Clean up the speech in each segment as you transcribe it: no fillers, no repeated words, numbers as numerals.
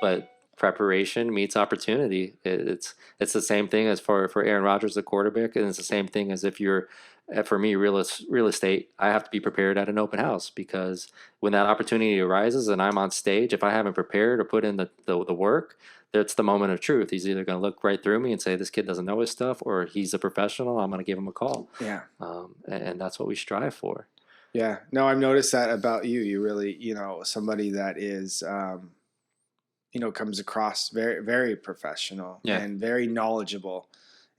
but preparation meets opportunity. It's the same thing as for Aaron Rodgers, the quarterback, and it's the same thing as if you're for me real estate. I have to be prepared at an open house, because when that opportunity arises and I'm on stage, if I haven't prepared or put in the work, that's the moment of truth. He's either going to look right through me and say this kid doesn't know his stuff, or he's a professional. I'm going to give him a call. Yeah. And that's what we strive for. Yeah. No, I've noticed that about you. You really, somebody that is, comes across very, very professional and very knowledgeable.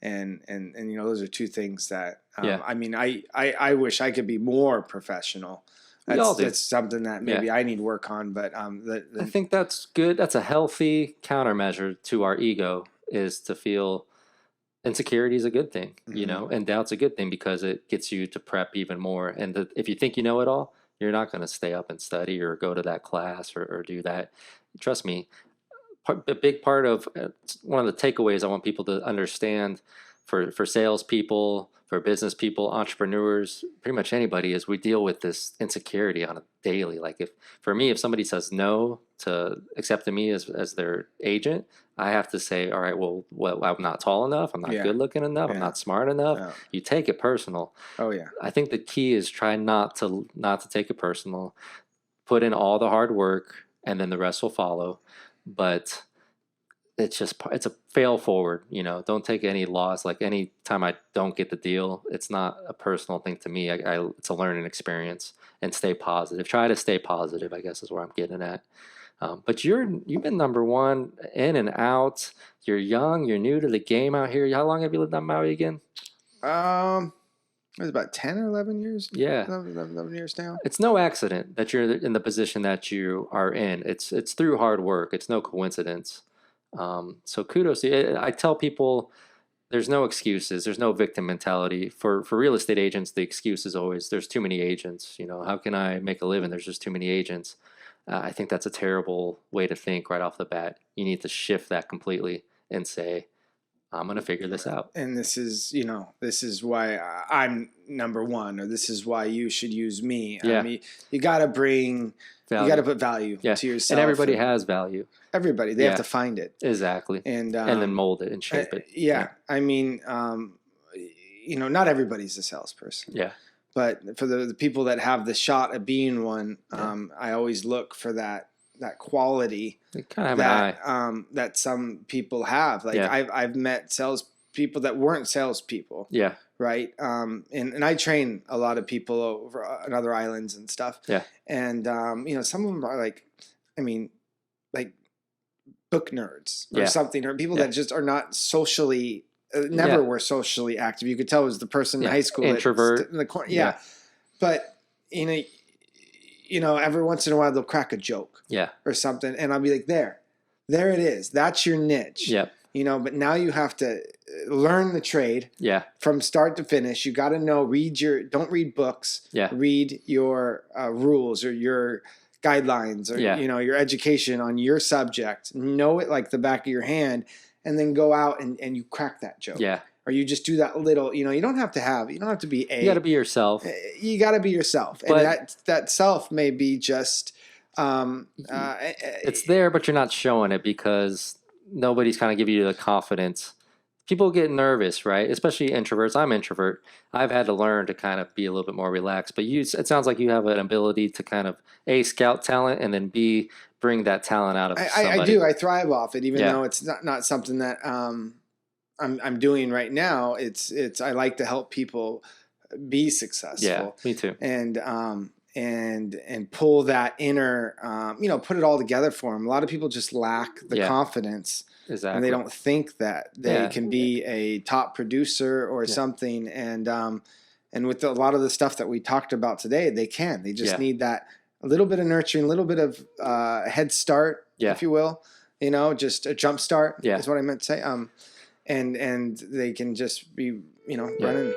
And those are two things that, I mean, I wish I could be more professional. That's something that maybe I need work on, but I think that's good. That's a healthy countermeasure to our ego, is to feel insecurity is a good thing, and doubt's a good thing, because it gets you to prep even more. And if you think you know it all, you're not going to stay up and study or go to that class or do that. Trust me, a big part of one of the takeaways I want people to understand for salespeople, for business people, entrepreneurs, pretty much anybody, is we deal with this insecurity on a daily. Like if somebody says no to accepting me as their agent, I have to say, all right, well, I'm not tall enough. I'm not good looking enough. I'm not smart enough. Yeah. You take it personal. Oh yeah. I think the key is try not to take it personal. Put in all the hard work, and then the rest will follow. But it's a fail forward, don't take any loss. Like any time I don't get the deal, it's not a personal thing to me. It's a learning experience, and stay positive. Try to stay positive, I guess, is where I'm getting at. But you've been number one in and out. You're young, you're new to the game out here. How long have you lived on Maui again? It was about 10 or 11 years. Yeah. 11 years now. It's no accident that you're in the position that you are in. It's through hard work. It's no coincidence. So kudos to you. I tell people there's no excuses. There's no victim mentality. For real estate agents, the excuse is always there's too many agents. How can I make a living? There's just too many agents. I think that's a terrible way to think right off the bat. You need to shift that completely and say, I'm going to figure this out. And this is why I'm number one, or this is why you should use me. Yeah. I mean, you got to bring value. You got to put value to yourself. And everybody has value. Everybody. They have to find it. Exactly. And then mold it and shape it. Yeah. I mean, not everybody's a salesperson. Yeah. But for the people that have the shot of being one, I always look for that quality that some people have. Like I've met salespeople that weren't salespeople. Yeah. Right. And I train a lot of people over on other islands and stuff. Yeah. And some of them are like book nerds or something, or people that just are not socially. Never were socially active. You could tell it was the person in high school, introvert in the corner. Yeah. But every once in a while they'll crack a joke, or something, and I'll be like, there it is. That's your niche. Yep. But now you have to learn the trade. From start to finish. You got to know. Don't read books. Read your rules or your guidelines or your education on your subject. Know it like the back of your hand. And then go out and you crack that joke. Yeah. Or you just do that little, you don't have to be You got to be yourself. You got to be yourself. But and that self may be just. It's there, but you're not showing it because nobody's kind of giving you the confidence. People get nervous, right? Especially introverts. I'm an introvert. I've had to learn to kind of be a little bit more relaxed. But it sounds like you have an ability to kind of A, scout talent, and then B, bring that talent out of somebody. I do. I thrive off it, even though it's not something that I'm doing right now. It's I like to help people be successful. Yeah, me too. And pull that inner, put it all together for them. A lot of people just lack the confidence. Exactly. And they don't think that they can be a top producer or something. And with a lot of the stuff that we talked about today, they can. They just need that a little bit of nurturing, a little bit of head start, if you will. Just a jump start is what I meant to say. And they can just be, running.